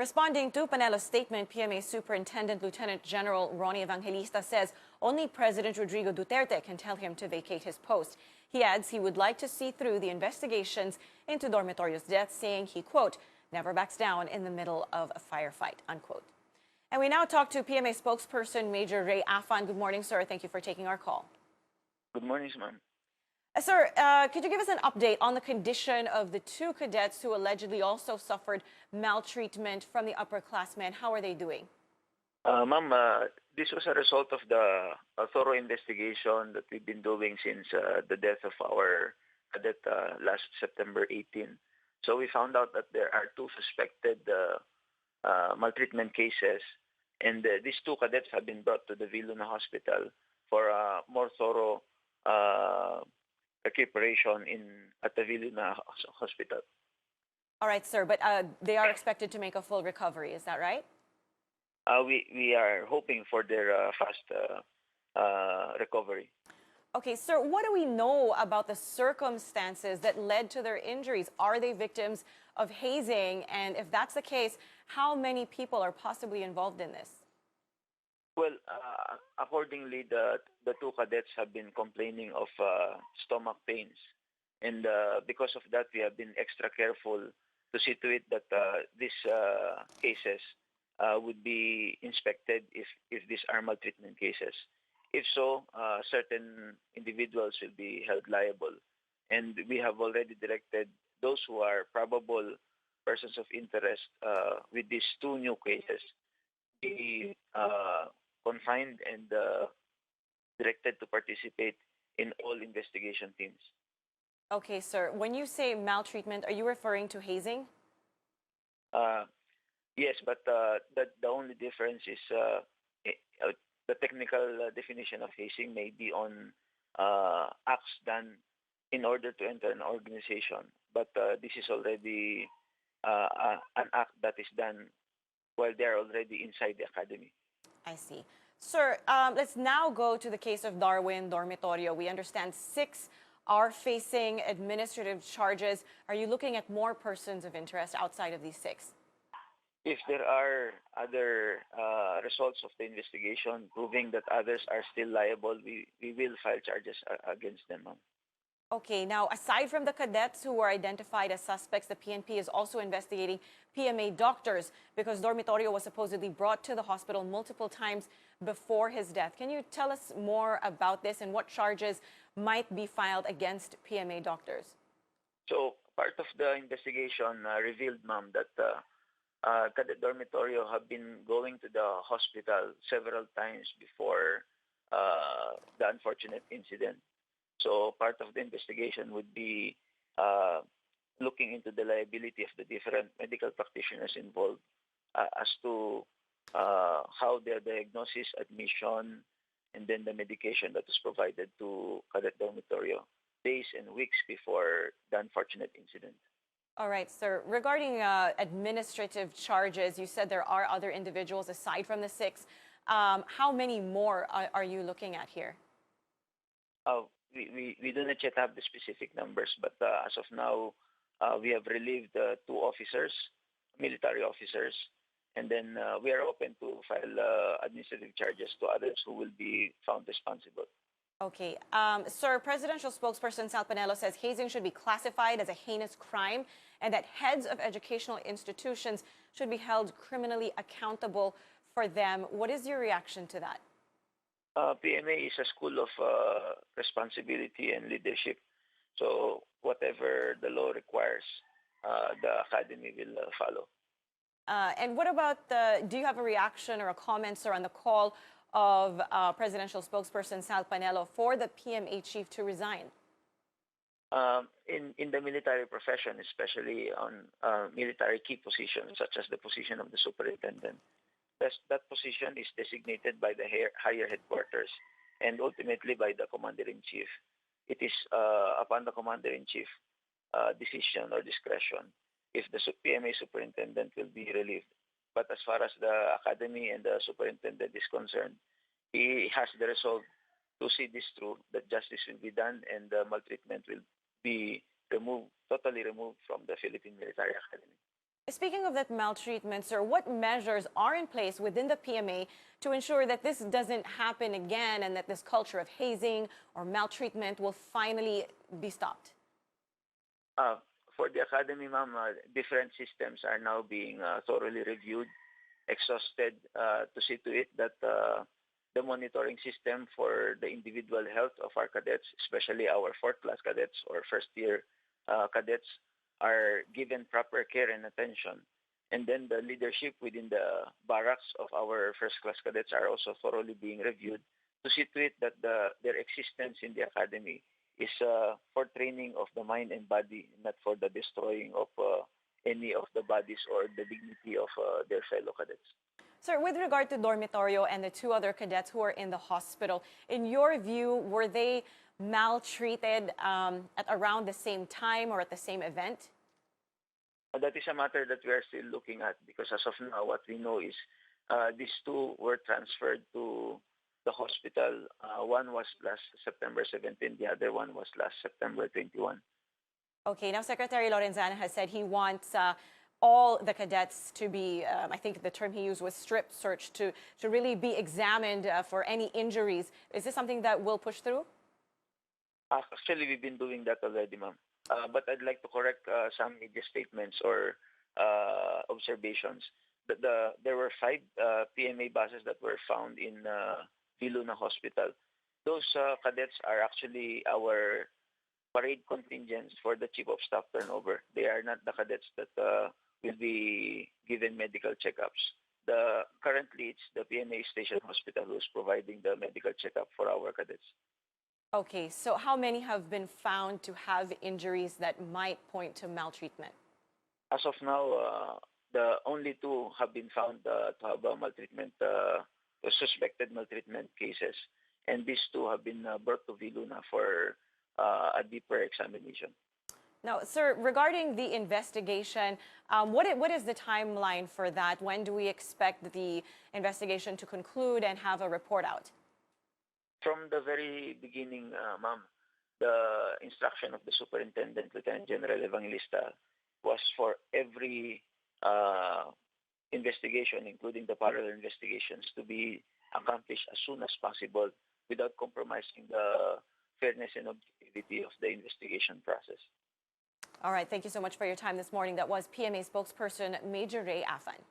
Responding to Panelo's statement, PMA Superintendent Lieutenant General Ronnie Evangelista says only President Rodrigo Duterte can tell him to vacate his post. He adds he would like to see through the investigations into Dormitorio's death, saying he, quote, never backs down in the middle of a firefight, unquote. And we now talk to PMA spokesperson Major Ray Afan. Good morning, sir. Thank you for taking our call. Good morning, ma'am. Sir, could you give us an update on the condition of the two cadets who allegedly also suffered maltreatment from the upperclassmen? How are they doing? Ma'am, this was a result of the thorough investigation that we've been doing since the death of our cadet last September 18. So we found out that there are two suspected maltreatment cases, and these two cadets have been brought to the Villuna Hospital for a more thorough recuperation at the Villuna Hospital. All right, sir, but they are expected to make a full recovery. Is that right? We are hoping for their fast recovery. Okay, sir, what do we know about the circumstances that led to their injuries? Are they victims of hazing? And if that's the case, how many people are possibly involved in this? Well, accordingly, the two cadets have been complaining of stomach pains. And because of that, we have been extra careful to see to it that these cases would be inspected if these are maltreatment cases. If so, certain individuals will be held liable. And we have already directed those who are probable persons of interest with these two new cases be confined and directed to participate in all investigation teams. Okay, sir. When you say maltreatment, are you referring to hazing? Yes, but the only difference is the technical definition of hazing may be on acts done in order to enter an organization. But this is already an act that is done while they are already inside the academy. I see. Sir, let's now go to the case of Darwin Dormitorio. We understand 6 are facing administrative charges. Are you looking at more persons of interest outside of these 6? If there are other results of the investigation proving that others are still liable, we will file charges against them. Okay, now aside from the cadets who were identified as suspects, the PNP is also investigating PMA doctors because Dormitorio was supposedly brought to the hospital multiple times before his death. Can you tell us more about this and what charges might be filed against PMA doctors? So part of the investigation revealed, ma'am, that Cadet Dormitorio have been going to the hospital several times before the unfortunate incident. So part of the investigation would be looking into the liability of the different medical practitioners involved as to how their diagnosis, admission, and then the medication that was provided to Cadet Dormitorio days and weeks before the unfortunate incident. All right, sir. Regarding administrative charges, you said there are other individuals aside from the 6. How many more are you looking at here? We do not yet have the specific numbers, but as of now, we have relieved 2 officers, military officers, and then we are open to file administrative charges to others who will be found responsible. Okay. Sir, presidential spokesperson Sal Panelo says hazing should be classified as a heinous crime and that heads of educational institutions should be held criminally accountable for them. What is your reaction to that? PMA is a school of responsibility and leadership. So whatever the law requires, the academy will follow. And what about do you have a reaction or a comment, sir, on the call of presidential spokesperson Sal Panelo for the PMA chief to resign? In the military profession, especially on military key positions, such as the position of the superintendent, that position is designated by the higher headquarters and ultimately by the commander-in-chief. It is upon the commander-in-chief decision or discretion if the PMA superintendent will be relieved. But as far as the academy and the superintendent is concerned, he has the resolve to see this through, that justice will be done and the maltreatment will be removed, totally removed from the Philippine Military Academy. Speaking of that maltreatment, sir, what measures are in place within the PMA to ensure that this doesn't happen again and that this culture of hazing or maltreatment will finally be stopped? Uh, for the academy, ma'am, different systems are now being thoroughly reviewed, exhausted to see to it that the monitoring system for the individual health of our cadets, especially our fourth class cadets or first year cadets, are given proper care and attention. And then the leadership within the barracks of our first class cadets are also thoroughly being reviewed to see to it that their existence in the academy is for training of the mind and body, not for the destroying of any of the bodies or the dignity of their fellow cadets. Sir, with regard to Dormitorio and the two other cadets who are in the hospital, in your view, were they maltreated at around the same time or at the same event? That is a matter that we are still looking at because as of now, what we know is these two were transferred to the hospital. One was last September 17, the other one was last September 21. Okay, now Secretary Lorenzana has said he wants all the cadets to be, I think the term he used was strip searched, to really be examined for any injuries. Is this something that will push through? Actually, we've been doing that already, ma'am. But I'd like to correct some media statements or observations. There were five PMA buses that were found in Viluna Hospital. Those cadets are actually our parade contingents for the Chief of Staff turnover. They are not the cadets that will be given medical checkups. Currently, it's the PMA Station Hospital who is providing the medical checkup for our cadets. Okay, so how many have been found to have injuries that might point to maltreatment? As of now, the only two have been found to have maltreatment, suspected maltreatment cases, and these two have been brought to Viluna for a deeper examination. Now, sir, regarding the investigation, what is the timeline for that? When do we expect the investigation to conclude and have a report out? From the very beginning, ma'am, the instruction of the Superintendent, Lieutenant General Evangelista, was for every investigation, including the parallel investigations, to be accomplished as soon as possible without compromising the fairness and objectivity of the investigation process. All right, thank you so much for your time this morning. That was PMA spokesperson Major Ray Afan.